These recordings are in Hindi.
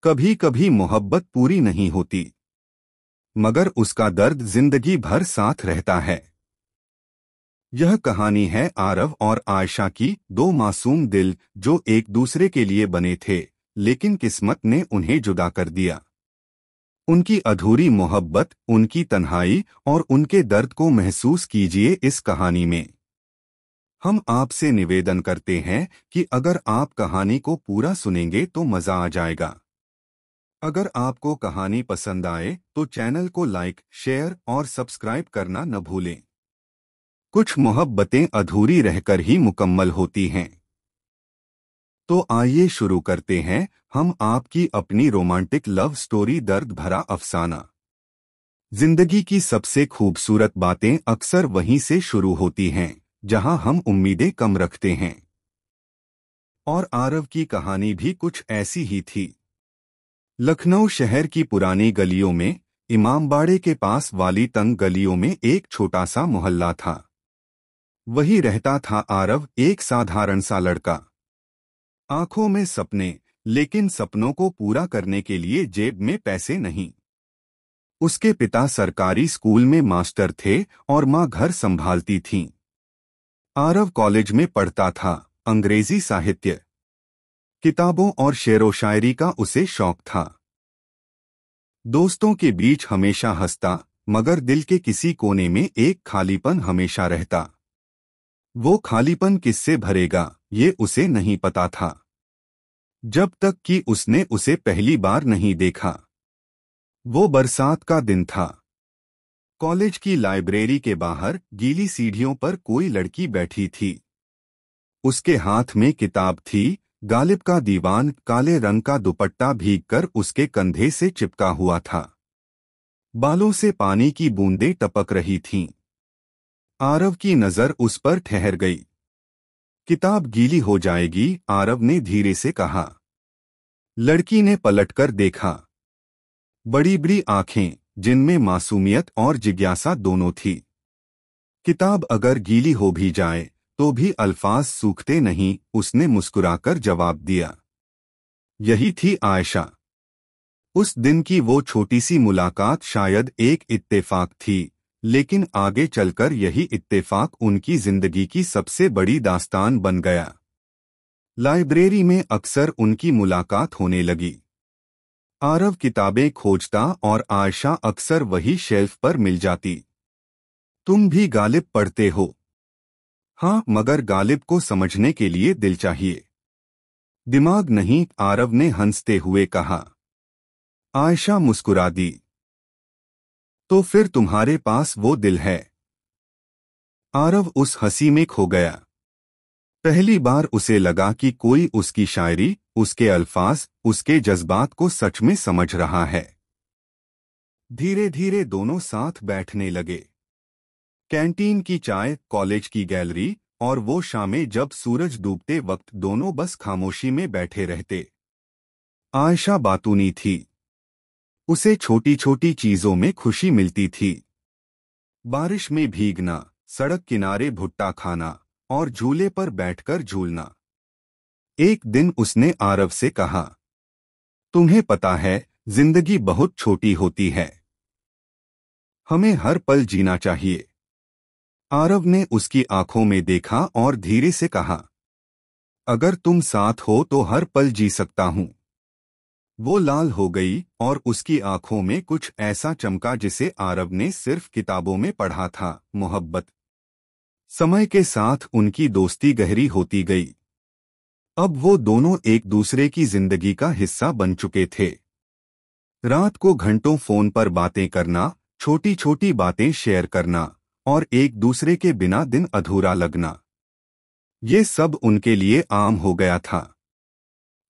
कभी कभी मोहब्बत पूरी नहीं होती, मगर उसका दर्द जिंदगी भर साथ रहता है। यह कहानी है आरव और आयशा की, दो मासूम दिल जो एक दूसरे के लिए बने थे, लेकिन किस्मत ने उन्हें जुदा कर दिया। उनकी अधूरी मोहब्बत, उनकी तन्हाई और उनके दर्द को महसूस कीजिए इस कहानी में। हम आपसे निवेदन करते हैं कि अगर आप कहानी को पूरा सुनेंगे तो मजा आ जाएगा। अगर आपको कहानी पसंद आए तो चैनल को लाइक, शेयर और सब्सक्राइब करना न भूलें। कुछ मोहब्बतें अधूरी रहकर ही मुकम्मल होती हैं। तो आइए शुरू करते हैं हम आपकी अपनी रोमांटिक लव स्टोरी, दर्द भरा अफसाना। जिंदगी की सबसे खूबसूरत बातें अक्सर वहीं से शुरू होती हैं जहां हम उम्मीदें कम रखते हैं। और आरव की कहानी भी कुछ ऐसी ही थी। लखनऊ शहर की पुरानी गलियों में, इमामबाड़े के पास वाली तंग गलियों में एक छोटा सा मोहल्ला था। वही रहता था आरव, एक साधारण सा लड़का। आंखों में सपने, लेकिन सपनों को पूरा करने के लिए जेब में पैसे नहीं। उसके पिता सरकारी स्कूल में मास्टर थे और माँ घर संभालती थीं। आरव कॉलेज में पढ़ता था, अंग्रेजी साहित्य, किताबों और शेरो शायरी का उसे शौक था। दोस्तों के बीच हमेशा हंसता, मगर दिल के किसी कोने में एक खालीपन हमेशा रहता। वो खालीपन किससे भरेगा ये उसे नहीं पता था, जब तक कि उसने उसे पहली बार नहीं देखा। वो बरसात का दिन था। कॉलेज की लाइब्रेरी के बाहर गीली सीढ़ियों पर कोई लड़की बैठी थी। उसके हाथ में किताब थी, गालिब का दीवान। काले रंग का दुपट्टा भीगकर उसके कंधे से चिपका हुआ था। बालों से पानी की बूंदें टपक रही थीं। आरव की नजर उस पर ठहर गई। किताब गीली हो जाएगी, आरव ने धीरे से कहा। लड़की ने पलटकर देखा। बड़ी बड़ी आंखें, जिनमें मासूमियत और जिज्ञासा दोनों थी। किताब अगर गीली हो भी जाए तो भी अल्फाज सूखते नहीं, उसने मुस्कुराकर जवाब दिया। यही थी आयशा। उस दिन की वो छोटी सी मुलाकात शायद एक इत्तेफाक थी, लेकिन आगे चलकर यही इत्तेफाक उनकी जिंदगी की सबसे बड़ी दास्तान बन गया। लाइब्रेरी में अक्सर उनकी मुलाकात होने लगी। आरव किताबें खोजता और आयशा अक्सर वही शेल्फ पर मिल जाती। तुम भी गालिब पढ़ते हो? हाँ, मगर गालिब को समझने के लिए दिल चाहिए, दिमाग नहीं, आरव ने हंसते हुए कहा। आयशा मुस्कुरा दी। तो फिर तुम्हारे पास वो दिल है? आरव उस हंसी में खो गया। पहली बार उसे लगा कि कोई उसकी शायरी, उसके अल्फाज, उसके जज्बात को सच में समझ रहा है। धीरे धीरे दोनों साथ बैठने लगे। कैंटीन की चाय, कॉलेज की गैलरी और वो शामें जब सूरज डूबते वक्त दोनों बस खामोशी में बैठे रहते। आयशा बातूनी थी। उसे छोटी छोटी चीजों में खुशी मिलती थी। बारिश में भीगना, सड़क किनारे भुट्टा खाना और झूले पर बैठकर झूलना। एक दिन उसने आरव से कहा, तुम्हें पता है जिंदगी बहुत छोटी होती है, हमें हर पल जीना चाहिए। आरव ने उसकी आंखों में देखा और धीरे से कहा, अगर तुम साथ हो तो हर पल जी सकता हूं। वो लाल हो गई और उसकी आंखों में कुछ ऐसा चमका जिसे आरव ने सिर्फ किताबों में पढ़ा था, मोहब्बत। समय के साथ उनकी दोस्ती गहरी होती गई। अब वो दोनों एक दूसरे की जिंदगी का हिस्सा बन चुके थे। रात को घंटों फोन पर बातें करना, छोटी छोटी बातें शेयर करना और एक दूसरे के बिना दिन अधूरा लगना, ये सब उनके लिए आम हो गया था।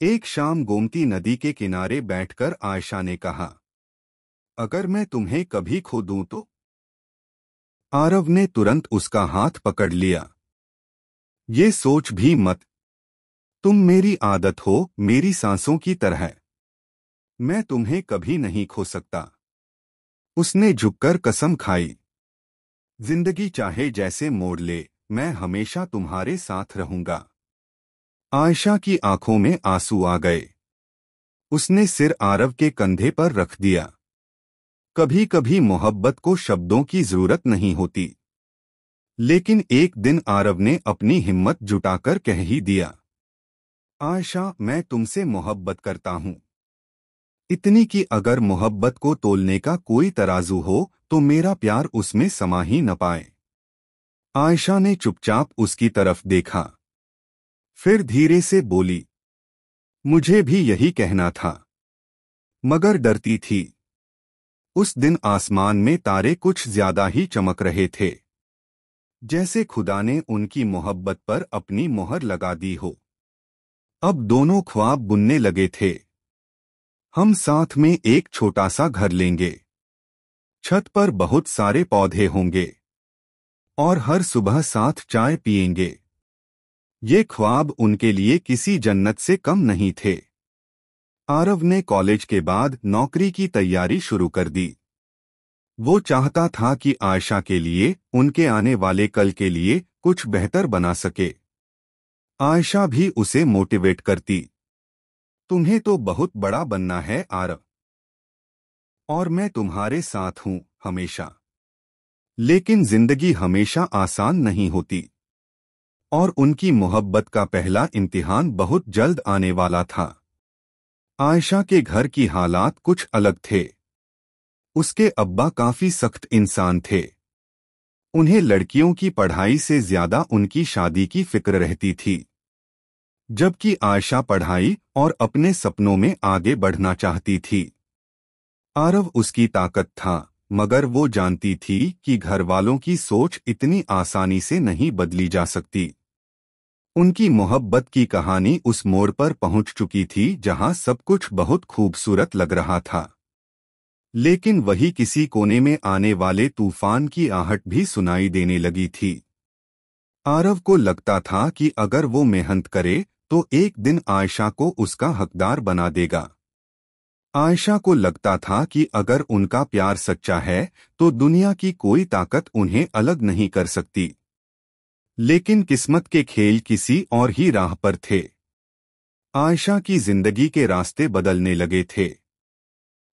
एक शाम गोमती नदी के किनारे बैठकर आयशा ने कहा, अगर मैं तुम्हें कभी खो दूं तो? आरव ने तुरंत उसका हाथ पकड़ लिया। ये सोच भी मत, तुम मेरी आदत हो, मेरी सांसों की तरह। मैं तुम्हें कभी नहीं खो सकता। उसने झुककर कसम खाई। जिंदगी चाहे जैसे मोड़ ले, मैं हमेशा तुम्हारे साथ रहूंगा। आयशा की आंखों में आंसू आ गए। उसने सिर आरव के कंधे पर रख दिया। कभी कभी मोहब्बत को शब्दों की जरूरत नहीं होती, लेकिन एक दिन आरव ने अपनी हिम्मत जुटाकर कह ही दिया, आयशा, मैं तुमसे मोहब्बत करता हूँ। इतनी कि अगर मोहब्बत को तोलने का कोई तराजू हो तो मेरा प्यार उसमें समा ही न पाए। आयशा ने चुपचाप उसकी तरफ देखा, फिर धीरे से बोली, मुझे भी यही कहना था, मगर डरती थी। उस दिन आसमान में तारे कुछ ज्यादा ही चमक रहे थे, जैसे खुदा ने उनकी मोहब्बत पर अपनी मोहर लगा दी हो। अब दोनों ख्वाब बुनने लगे थे। हम साथ में एक छोटा सा घर लेंगे, छत पर बहुत सारे पौधे होंगे और हर सुबह साथ चाय पिएंगे। ये ख्वाब उनके लिए किसी जन्नत से कम नहीं थे। आरव ने कॉलेज के बाद नौकरी की तैयारी शुरू कर दी। वो चाहता था कि आयशा के लिए, उनके आने वाले कल के लिए कुछ बेहतर बना सके। आयशा भी उसे मोटिवेट करती, तुम्हें तो बहुत बड़ा बनना है आरव, और मैं तुम्हारे साथ हूं हमेशा। लेकिन जिंदगी हमेशा आसान नहीं होती, और उनकी मोहब्बत का पहला इम्तिहान बहुत जल्द आने वाला था। आयशा के घर की हालात कुछ अलग थे। उसके अब्बा काफी सख्त इंसान थे। उन्हें लड़कियों की पढ़ाई से ज्यादा उनकी शादी की फिक्र रहती थी, जबकि आयशा पढ़ाई और अपने सपनों में आगे बढ़ना चाहती थी। आरव उसकी ताकत था, मगर वो जानती थी कि घर वालों की सोच इतनी आसानी से नहीं बदली जा सकती। उनकी मोहब्बत की कहानी उस मोड़ पर पहुंच चुकी थी जहां सब कुछ बहुत खूबसूरत लग रहा था, लेकिन वही किसी कोने में आने वाले तूफान की आहट भी सुनाई देने लगी थी। आरव को लगता था कि अगर वो मेहनत करे तो एक दिन आयशा को उसका हकदार बना देगा। आयशा को लगता था कि अगर उनका प्यार सच्चा है तो दुनिया की कोई ताकत उन्हें अलग नहीं कर सकती। लेकिन किस्मत के खेल किसी और ही राह पर थे। आयशा की जिंदगी के रास्ते बदलने लगे थे।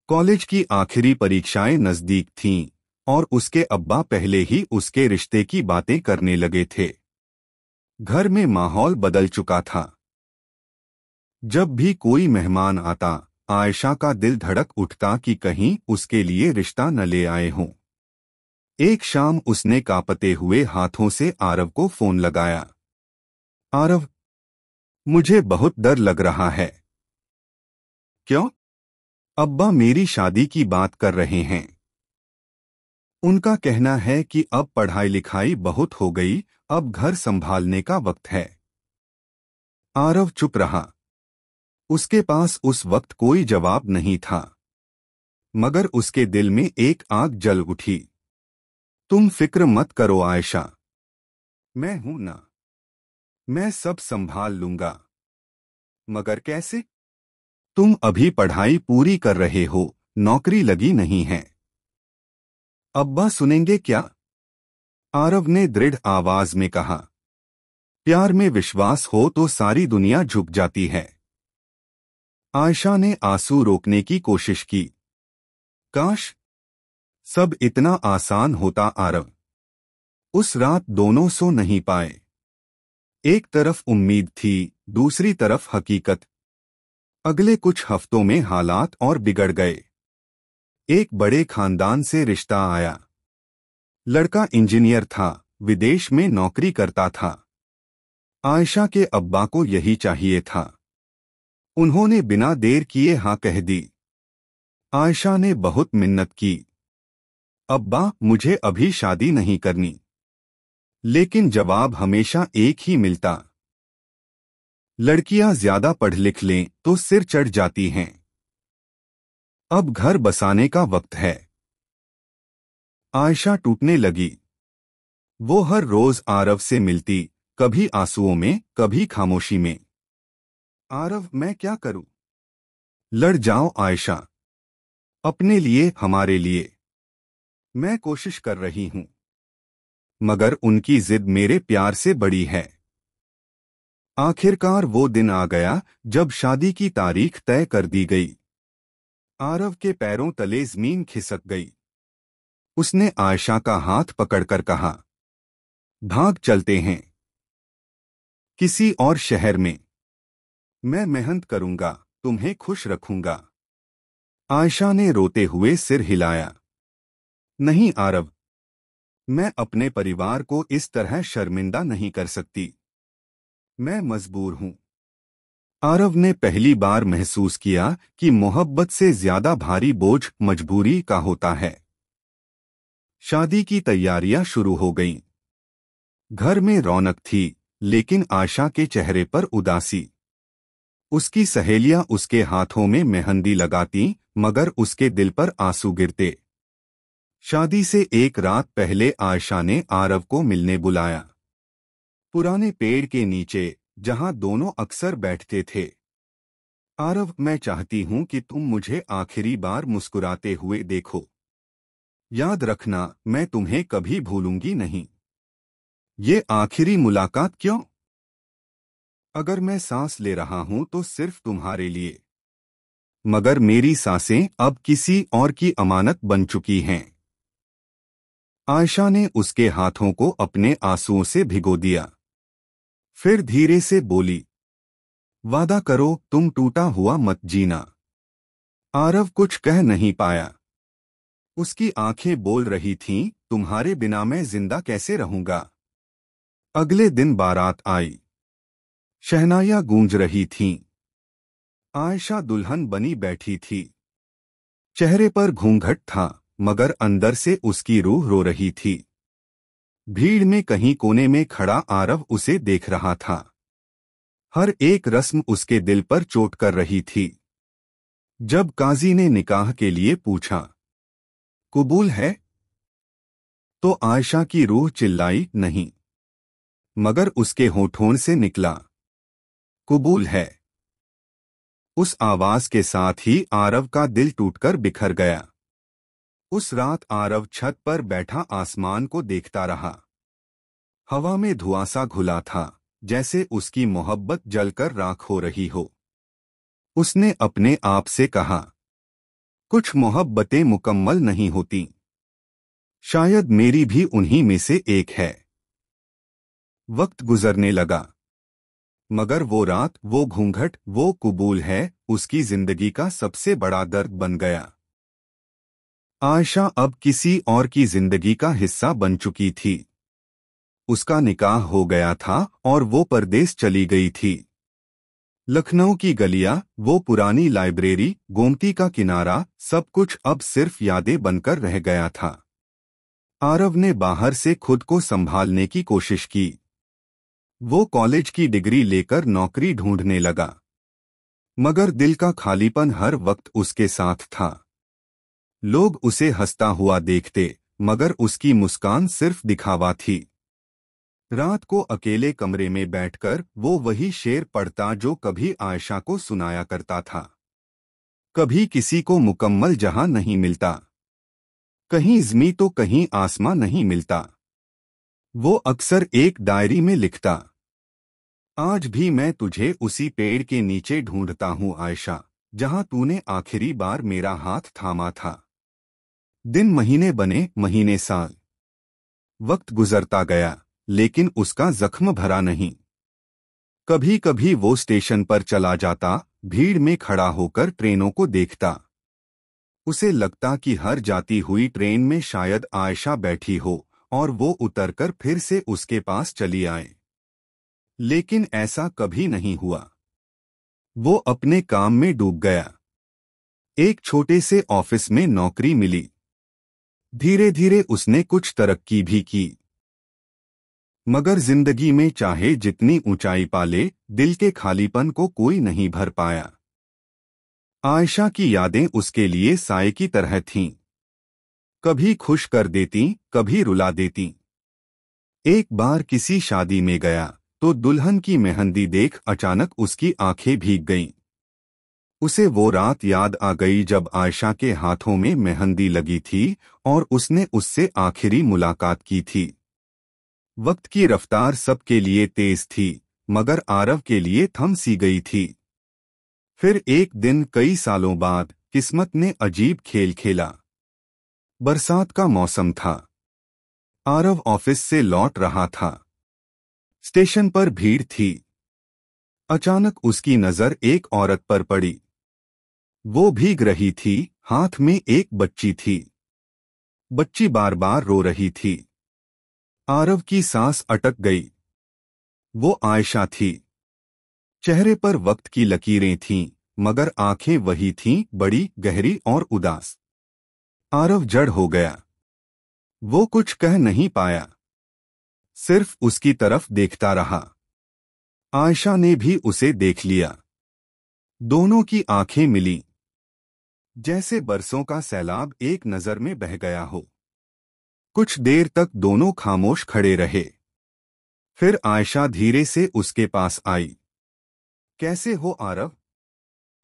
कॉलेज की आखिरी परीक्षाएं नजदीक थीं और उसके अब्बा पहले ही उसके रिश्ते की बातें करने लगे थे। घर में माहौल बदल चुका था। जब भी कोई मेहमान आता, आयशा का दिल धड़क उठता कि कहीं उसके लिए रिश्ता न ले आए हों। एक शाम उसने कांपते हुए हाथों से आरव को फोन लगाया। आरव, मुझे बहुत डर लग रहा है। क्यों? अब्बा मेरी शादी की बात कर रहे हैं। उनका कहना है कि अब पढ़ाई लिखाई बहुत हो गई, अब घर संभालने का वक्त है। आरव चुप रहा। उसके पास उस वक्त कोई जवाब नहीं था, मगर उसके दिल में एक आग जल उठी। तुम फिक्र मत करो आयशा, मैं हूं ना, मैं सब संभाल लूंगा। मगर कैसे? तुम अभी पढ़ाई पूरी कर रहे हो, नौकरी लगी नहीं है। अब्बा सुनेंगे क्या? आरव ने दृढ़ आवाज में कहा। प्यार में विश्वास हो तो सारी दुनिया झुक जाती है। आयशा ने आंसू रोकने की कोशिश की। काश सब इतना आसान होता आरव। उस रात दोनों सो नहीं पाए। एक तरफ उम्मीद थी, दूसरी तरफ हकीकत। अगले कुछ हफ्तों में हालात और बिगड़ गए। एक बड़े खानदान से रिश्ता आया। लड़का इंजीनियर था, विदेश में नौकरी करता था। आयशा के अब्बा को यही चाहिए था। उन्होंने बिना देर किए हाँ कह दी। आयशा ने बहुत मिन्नत की, अब्बा मुझे अभी शादी नहीं करनी। लेकिन जवाब हमेशा एक ही मिलता, लड़कियां ज्यादा पढ़ लिख लें तो सिर चढ़ जाती हैं। अब घर बसाने का वक्त है। आयशा टूटने लगी। वो हर रोज आरव से मिलती, कभी आंसुओं में, कभी खामोशी में। आरव, मैं क्या करूं? लड़ जाओ आयशा, अपने लिए, हमारे लिए। मैं कोशिश कर रही हूं, मगर उनकी जिद मेरे प्यार से बड़ी है। आखिरकार वो दिन आ गया जब शादी की तारीख तय कर दी गई। आरव के पैरों तले जमीन खिसक गई। उसने आयशा का हाथ पकड़कर कहा, भाग चलते हैं किसी और शहर में। मैं मेहनत करूंगा, तुम्हें खुश रखूंगा। आयशा ने रोते हुए सिर हिलाया। नहीं आरव, मैं अपने परिवार को इस तरह शर्मिंदा नहीं कर सकती। मैं मजबूर हूं। आरव ने पहली बार महसूस किया कि मोहब्बत से ज्यादा भारी बोझ मजबूरी का होता है। शादी की तैयारियां शुरू हो गईं। घर में रौनक थी, लेकिन आयशा के चेहरे पर उदासी। उसकी सहेलियां उसके हाथों में मेहंदी लगाती, मगर उसके दिल पर आंसू गिरते। शादी से एक रात पहले आयशा ने आरव को मिलने बुलाया। पुराने पेड़ के नीचे, जहां दोनों अक्सर बैठते थे। आरव, मैं चाहती हूं कि तुम मुझे आखिरी बार मुस्कुराते हुए देखो। याद रखना, मैं तुम्हें कभी भूलूंगी नहीं। ये आखिरी मुलाकात क्यों? अगर मैं सांस ले रहा हूं तो सिर्फ तुम्हारे लिए। मगर मेरी सांसें अब किसी और की अमानत बन चुकी हैं। आयशा ने उसके हाथों को अपने आंसुओं से भिगो दिया। फिर धीरे से बोली, वादा करो तुम टूटा हुआ मत जीना। आरव कुछ कह नहीं पाया। उसकी आंखें बोल रही थीं, तुम्हारे बिना मैं जिंदा कैसे रहूंगा। अगले दिन बारात आई। शहनाइयां गूंज रही थीं। आयशा दुल्हन बनी बैठी थी। चेहरे पर घूंघट था, मगर अंदर से उसकी रूह रो रही थी। भीड़ में कहीं कोने में खड़ा आरव उसे देख रहा था। हर एक रस्म उसके दिल पर चोट कर रही थी। जब काजी ने निकाह के लिए पूछा, कबूल है? तो आयशा की रूह चिल्लाई, नहीं। मगर उसके होठों से निकला, कबूल है। उस आवाज के साथ ही आरव का दिल टूटकर बिखर गया। उस रात आरव छत पर बैठा आसमान को देखता रहा। हवा में धुआं सा घुला था, जैसे उसकी मोहब्बत जलकर राख हो रही हो। उसने अपने आप से कहा, कुछ मोहब्बतें मुकम्मल नहीं होती। शायद मेरी भी उन्हीं में से एक है। वक्त गुजरने लगा, मगर वो रात, वो घूंघट, वो कबूल है, उसकी जिंदगी का सबसे बड़ा दर्द बन गया। आयशा अब किसी और की जिंदगी का हिस्सा बन चुकी थी। उसका निकाह हो गया था और वो परदेस चली गई थी। लखनऊ की गलियां, वो पुरानी लाइब्रेरी, गोमती का किनारा, सब कुछ अब सिर्फ यादें बनकर रह गया था। आरव ने बाहर से खुद को संभालने की कोशिश की। वो कॉलेज की डिग्री लेकर नौकरी ढूंढने लगा, मगर दिल का खालीपन हर वक्त उसके साथ था। लोग उसे हंसता हुआ देखते, मगर उसकी मुस्कान सिर्फ दिखावा थी। रात को अकेले कमरे में बैठकर वो वही शेर पढ़ता जो कभी आयशा को सुनाया करता था। कभी किसी को मुकम्मल जहां नहीं मिलता, कहीं ज़मीं तो कहीं आसमां नहीं मिलता। वो अक्सर एक डायरी में लिखता, आज भी मैं तुझे उसी पेड़ के नीचे ढूंढता हूँ आयशा, जहां तूने आखिरी बार मेरा हाथ थामा था। दिन महीने बने, महीने साल। वक्त गुजरता गया, लेकिन उसका जख्म भरा नहीं। कभी कभी वो स्टेशन पर चला जाता, भीड़ में खड़ा होकर ट्रेनों को देखता। उसे लगता कि हर जाती हुई ट्रेन में शायद आयशा बैठी हो और वो उतरकर फिर से उसके पास चली आए। लेकिन ऐसा कभी नहीं हुआ। वो अपने काम में डूब गया। एक छोटे से ऑफिस में नौकरी मिली। धीरे धीरे उसने कुछ तरक्की भी की। मगर जिंदगी में चाहे जितनी ऊंचाई पाले, दिल के खालीपन को कोई नहीं भर पाया। आयशा की यादें उसके लिए साए की तरह थीं। कभी खुश कर देती, कभी रुला देती। एक बार किसी शादी में गया तो दुल्हन की मेहंदी देख अचानक उसकी आंखें भीग गईं। उसे वो रात याद आ गई जब आयशा के हाथों में मेहंदी लगी थी और उसने उससे आखिरी मुलाकात की थी। वक्त की रफ्तार सबके लिए तेज थी, मगर आरव के लिए थम सी गई थी। फिर एक दिन कई सालों बाद किस्मत ने अजीब खेल खेला। बरसात का मौसम था। आरव ऑफिस से लौट रहा था। स्टेशन पर भीड़ थी। अचानक उसकी नजर एक औरत पर पड़ी। वो भीग रही थी, हाथ में एक बच्ची थी। बच्ची बार बार रो रही थी। आरव की सांस अटक गई। वो आयशा थी। चेहरे पर वक्त की लकीरें थीं, मगर आंखें वही थीं, बड़ी, गहरी और उदास। आरव जड़ हो गया। वो कुछ कह नहीं पाया, सिर्फ उसकी तरफ देखता रहा। आयशा ने भी उसे देख लिया। दोनों की आंखें मिलीं, जैसे बरसों का सैलाब एक नजर में बह गया हो। कुछ देर तक दोनों खामोश खड़े रहे। फिर आयशा धीरे से उसके पास आई। कैसे हो आरव?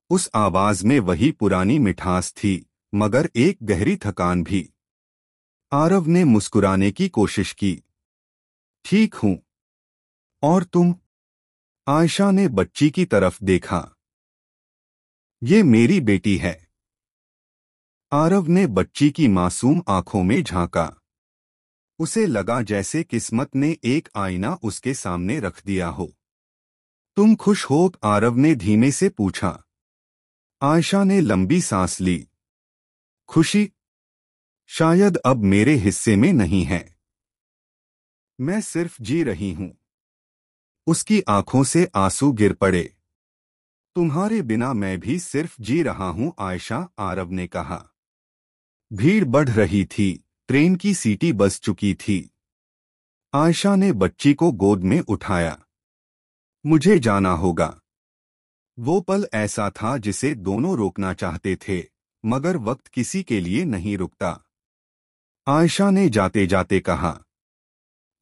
उस आवाज में वही पुरानी मिठास थी, मगर एक गहरी थकान भी। आरव ने मुस्कुराने की कोशिश की। ठीक हूं। और तुम? आयशा ने बच्ची की तरफ देखा। ये मेरी बेटी है। आरव ने बच्ची की मासूम आंखों में झांका। उसे लगा जैसे किस्मत ने एक आईना उसके सामने रख दिया हो। तुम खुश हो? आरव ने धीमे से पूछा। आयशा ने लंबी सांस ली। खुशी शायद अब मेरे हिस्से में नहीं है। मैं सिर्फ जी रही हूं। उसकी आंखों से आंसू गिर पड़े। तुम्हारे बिना मैं भी सिर्फ जी रहा हूं आयशा, आरव ने कहा। भीड़ बढ़ रही थी। ट्रेन की सीटी बज चुकी थी। आयशा ने बच्ची को गोद में उठाया। मुझे जाना होगा। वो पल ऐसा था जिसे दोनों रोकना चाहते थे, मगर वक्त किसी के लिए नहीं रुकता। आयशा ने जाते जाते कहा,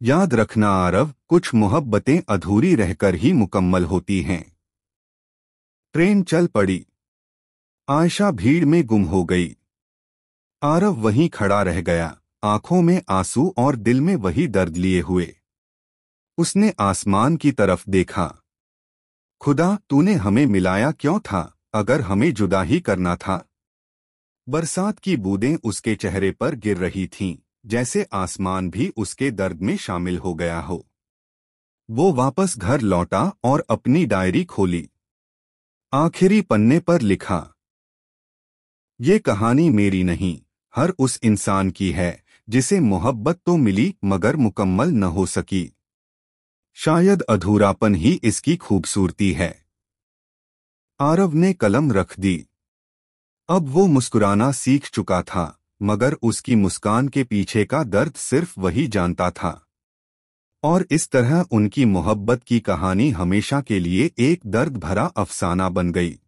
याद रखना आरव, कुछ मोहब्बतें अधूरी रहकर ही मुकम्मल होती हैं। ट्रेन चल पड़ी। आयशा भीड़ में गुम हो गई। आरव वहीं खड़ा रह गया, आंखों में आंसू और दिल में वही दर्द लिए हुए। उसने आसमान की तरफ देखा। खुदा, तूने हमें मिलाया क्यों था, अगर हमें जुदा ही करना था? बरसात की बूंदें उसके चेहरे पर गिर रही थीं, जैसे आसमान भी उसके दर्द में शामिल हो गया हो। वो वापस घर लौटा और अपनी डायरी खोली। आखिरी पन्ने पर लिखा, ये कहानी मेरी नहीं, हर उस इंसान की है जिसे मोहब्बत तो मिली मगर मुकम्मल न हो सकी। शायद अधूरापन ही इसकी खूबसूरती है। आरव ने कलम रख दी। अब वो मुस्कुराना सीख चुका था, मगर उसकी मुस्कान के पीछे का दर्द सिर्फ वही जानता था। और इस तरह उनकी मोहब्बत की कहानी हमेशा के लिए एक दर्द भरा अफसाना बन गई।